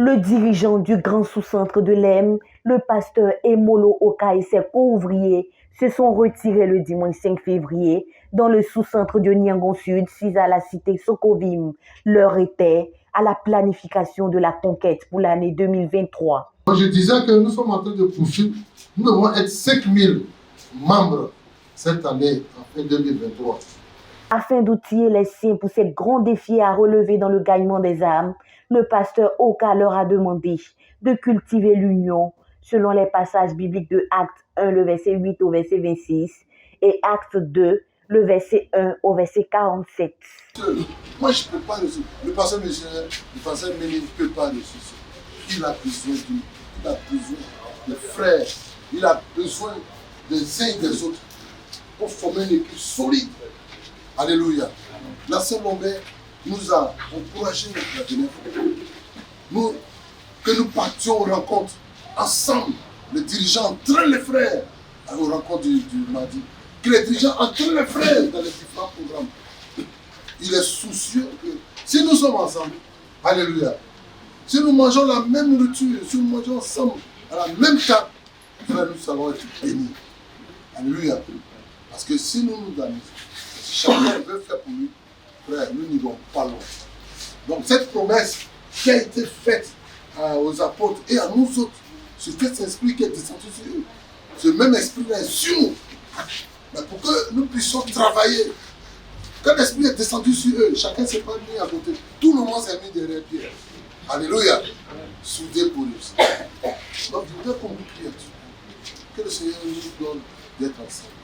Le dirigeant du grand sous-centre de l'EM, le pasteur Emolo Oka et ses co-ouvriers se sont retirés le dimanche 5 février dans le sous-centre de Niangon Sud, 6 à la cité Sokovim. L'heure était à la planification de la conquête pour l'année 2023. Je disais que nous sommes en train de poursuivre. Nous devons être 5000 membres cette année, en fin 2023. Afin d'outiller les siens pour ces grands défis à relever dans le gagnement des âmes, le pasteur Oka leur a demandé de cultiver l'union selon les passages bibliques de Actes 1, le verset 8 au verset 26 et Actes 2, le verset 1 au verset 47. Moi, je ne peux pas résoudre. Le pasteur missionnaire, le pasteur Méné ne peut pas résoudre. Il a besoin de nous. Il a besoin de frères. Il a besoin des uns et des autres pour former une équipe solide. Alléluia. La Sainte Lambert nous a encouragés la dernière fois. Que nous partions aux rencontres ensemble. Les dirigeants entraînent les frères aux rencontres du mardi. Que les dirigeants entraînent les frères dans les différents programmes. Il est soucieux que si nous sommes ensemble, alléluia, si nous mangeons la même nourriture, si nous mangeons ensemble à la même table, frère, nous allons être bénis. Alléluia. Parce que si nous nous donnons, si chacun veut faire pour lui, frère, nous n'irons pas loin. Donc cette promesse qui a été faite aux apôtres et à nous autres, c'est cet esprit qui est descendu sur eux. Ce même esprit-là est sur nous. Mais pour que nous puissions travailler, quand l'esprit est descendu sur eux, chacun s'est pas mis à côté. Tout le monde s'est mis derrière Pierre. Alléluia. Soudé pour nous. Donc, je voudrais qu'on nous prie là-dessus. Que le Seigneur nous donne d'être ensemble.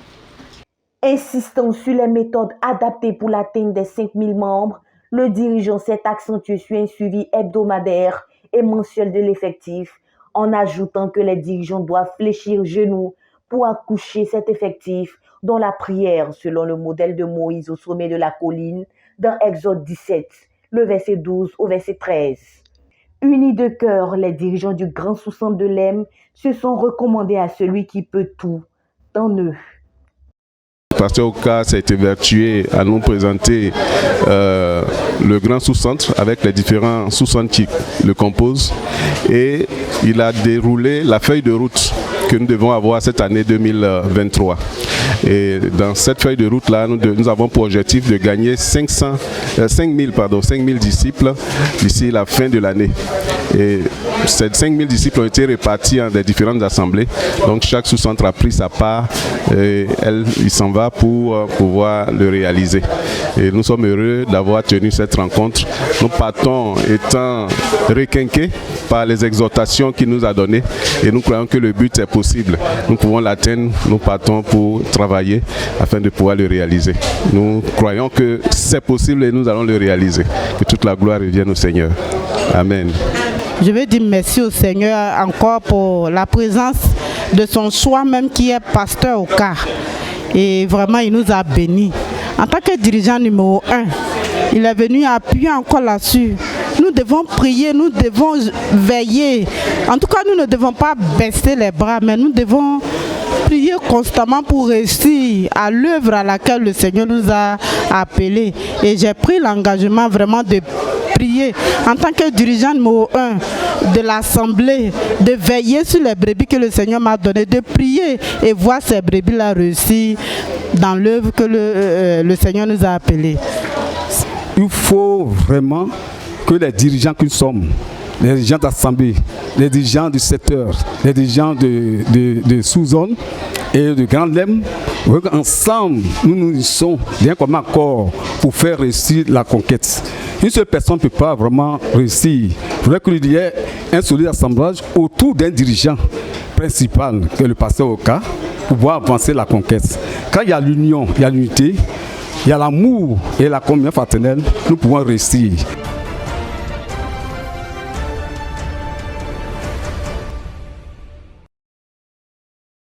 Insistant sur les méthodes adaptées pour l'atteinte des 5000 membres, le dirigeant s'est accentué sur un suivi hebdomadaire et mensuel de l'effectif, en ajoutant que les dirigeants doivent fléchir genoux pour accoucher cet effectif dans la prière selon le modèle de Moïse au sommet de la colline dans Exode 17, le verset 12 au verset 13. Unis de cœur, les dirigeants du grand sous-centre de l'EM se sont recommandés à celui qui peut tout dans eux. Le pasteur Oka s'est évertué à nous présenter le grand sous-centre avec les différents sous-centres qui le composent et il a déroulé la feuille de route que nous devons avoir cette année 2023. Et dans cette feuille de route-là, nous avons pour objectif de gagner 5000 disciples d'ici la fin de l'année. Et ces 5000 disciples ont été répartis dans des différentes assemblées. Donc chaque sous-centre a pris sa part et il s'en va pour pouvoir le réaliser. Et nous sommes heureux d'avoir tenu cette rencontre. Nous partons étant requinqués par les exhortations qu'il nous a données et nous croyons que le but est possible. Nous pouvons l'atteindre, nous partons pour travailler afin de pouvoir le réaliser. Nous croyons que c'est possible et nous allons le réaliser. Que toute la gloire revienne au Seigneur. Amen. Je veux dire merci au Seigneur encore pour la présence de son choix même qui est pasteur Oka. Et vraiment il nous a bénis. En tant que dirigeant numéro 1, il est venu appuyer encore là-dessus. Nous devons prier, nous devons veiller. En tout cas, nous ne devons pas baisser les bras, mais nous devons prier constamment pour réussir à l'œuvre à laquelle le Seigneur nous a appelés. Et j'ai pris l'engagement vraiment de prier en tant que dirigeant numéro 1 de l'Assemblée, de veiller sur les brebis que le Seigneur m'a donné, de prier et voir ces brebis-là réussir dans l'œuvre que le Seigneur nous a appelés. Il faut vraiment que les dirigeants que nous sommes, les dirigeants d'assemblée, les dirigeants du secteur, les dirigeants de sous-zone et de Grand Lem, ensemble, nous nous unissons d'un commun accord pour faire réussir la conquête. Une seule personne ne peut pas vraiment réussir. Il faudrait qu'il y ait un solide assemblage autour d'un dirigeant principal, que est le pasteur Oka, pour pouvoir avancer la conquête. Quand il y a l'union, il y a l'unité, il y a l'amour et la communion fraternelle, nous pouvons réussir.